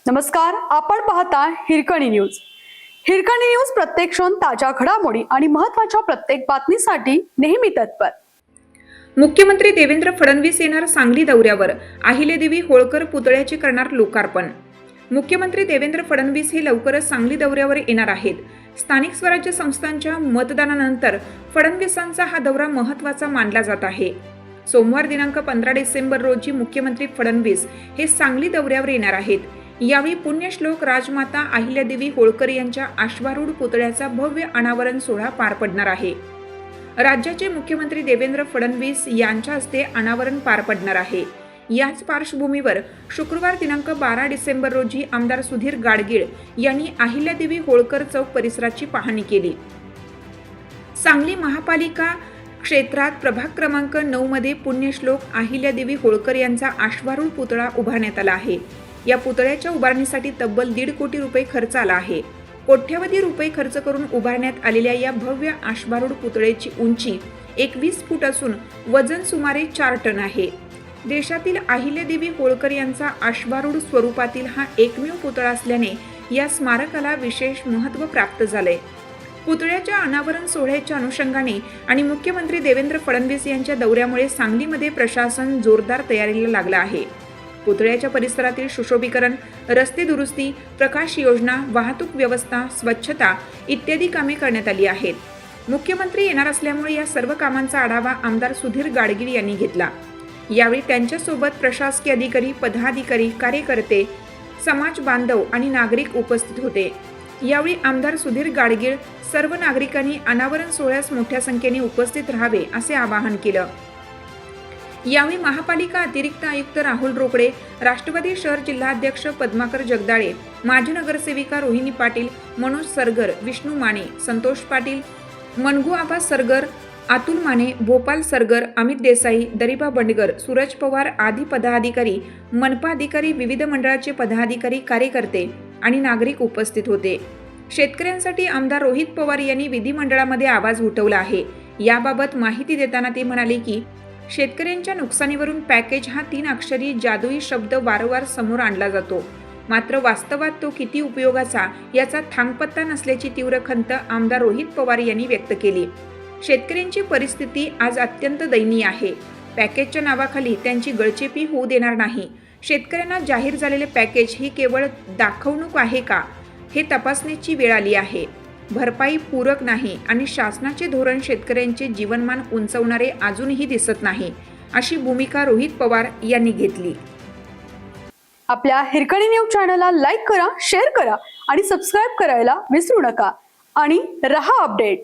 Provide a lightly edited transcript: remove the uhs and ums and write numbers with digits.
नमस्कार, आपण पाहता हिरकणी न्यूज. हिरकणी न्यूज प्रत्येक क्षण ताज्या घडामोडी आणि महत्त्वाच्या प्रत्येक बातमीसाठी नेहमी तत्पर. मुख्यमंत्री देवेंद्र फडणवीस येणार सांगली दौऱ्यावर. अहिल्यादेवी होळकर पुतळ्याचे करणार लोकार्पण. मुख्यमंत्री देवेंद्र फडणवीस हे लवकरच सांगली दौऱ्यावर येणार आहेत. स्थानिक स्वराज्य संस्थांच्या मतदानानंतर फडणवीसांचा हा दौरा महत्त्वाचा मानला जात आहे. सोमवार दिनांक 15 डिसेंबर रोजी मुख्यमंत्री फडणवीस हे सांगली दौऱ्यावर येणार आहेत. यावेळी पुण्यश्लोक राजमाता अहिल्यादेवी होळकर यांच्या अश्वारूढ पुतळ्याचा भव्य अनावरण सोहळा पार पडणार आहे. राज्याचे मुख्यमंत्री देवेंद्र फडणवीस यांच्या हस्ते अनावरण पार पडणार आहे. याच पार्श्वभूमीवर शुक्रवार दिनांक 12 डिसेंबर रोजी आमदार सुधीर गाडगीळ यांनी अहिल्यादेवी होळकर चौक परिसराची पाहणी केली. सांगली महापालिका क्षेत्रात प्रभाग क्रमांक 9 मध्ये पुण्यश्लोक अहिल्यादेवी होळकर यांचा अश्वारूढ पुतळा उभारण्यात आला आहे. या पुतळ्याच्या उभारणीसाठी तब्बल 1.5 कोटी रुपये खर्च आला आहे. कोट्यवधी रुपये खर्च करून उभारण्यात आलेल्या या भव्य अश्वारूढ पुतळ्याची उंची 21 फूट असून वजन सुमारे 4 टन आहे. देशातील अहिल्यादेवी होळकर यांचा अश्वारूढ स्वरूपातील हा एकमेव पुतळा असल्याने या स्मारकाला विशेष महत्त्व प्राप्त झाले. पुतळ्याच्या अनावरण सोहळ्याच्या अनुषंगाने आणि मुख्यमंत्री देवेंद्र फडणवीस यांच्या दौऱ्यामुळे सांगलीमध्ये प्रशासन जोरदार तयारीला लागलं आहे. पुतळ्याच्या परिसरातील सुशोभीकरण, रस्ते दुरुस्ती, प्रकाश योजना, वाहतूक व्यवस्था, स्वच्छता इत्यादी कामे करण्यात आली आहेत. मुख्यमंत्री येणार असल्यामुळे या सर्व कामांचा आढावा आमदार सुधीर गाडगीळ यांनी घेतला. यावेळी त्यांच्यासोबत प्रशासकीय अधिकारी, पदाधिकारी, कार्यकर्ते, समाज बांधव आणि नागरिक उपस्थित होते. यावेळी आमदार सुधीर गाडगीळ सर्व नागरिकांनी अनावरण सोहळ्यास मोठ्या संख्येने उपस्थित राहावे असे आवाहन केलं. यावेळी महापालिका अतिरिक्त आयुक्त राहुल रोकडे, राष्ट्रवादी शहर जिल्हाध्यक्ष पद्माकर जगदाळे, माजी नगरसेविका रोहिणी पाटील, मनोज सरगर, विष्णू माने, संतोष पाटील, मनगू आबा सरगर, अतुल माने, भोपाल सरगर, अमित देसाई, दरिबा बंडगर, सूरज पवार आदी पदाधिकारी, मनपा अधिकारी, विविध मंडळाचे पदाधिकारी, कार्यकर्ते आणि नागरिक उपस्थित होते. शेतकऱ्यांसाठी आमदार रोहित पवार यांनी विधिमंडळामध्ये आवाज उठवला आहे. याबाबत माहिती देताना ते म्हणाले की शेतकऱ्यांच्या नुकसानीवरून पॅकेज हा 3 अक्षरी जादुई शब्द वारंवार समोर आणला जातो. मात्र वास्तवात तो किती उपयोगाचा याचा थांगपत्ता नसल्याची तीव्र खंत आमदार रोहित पवार यांनी व्यक्त केली. शेतकऱ्यांची परिस्थिती आज अत्यंत दयनीय आहे. पॅकेजच्या नावाखाली त्यांची गळचेपी होऊ देणार नाही. शेतकऱ्यांना जाहीर झालेले पॅकेज ही केवळ दाखवणूक आहे का, हे तपासण्याची वेळ आली आहे. भरपाई पूरक नाही आणि शासनाचे धोरण शेतकऱ्यांचे जीवनमान उंचावणारे अजूनही दिसत नाही, अशी भूमिका रोहित पवार यांनी घेतली. आपल्या हिरकणी न्यूज चॅनलला लाईक करा, शेअर करा आणि सबस्क्राईब करायला विसरू नका आणि रहा अपडेट.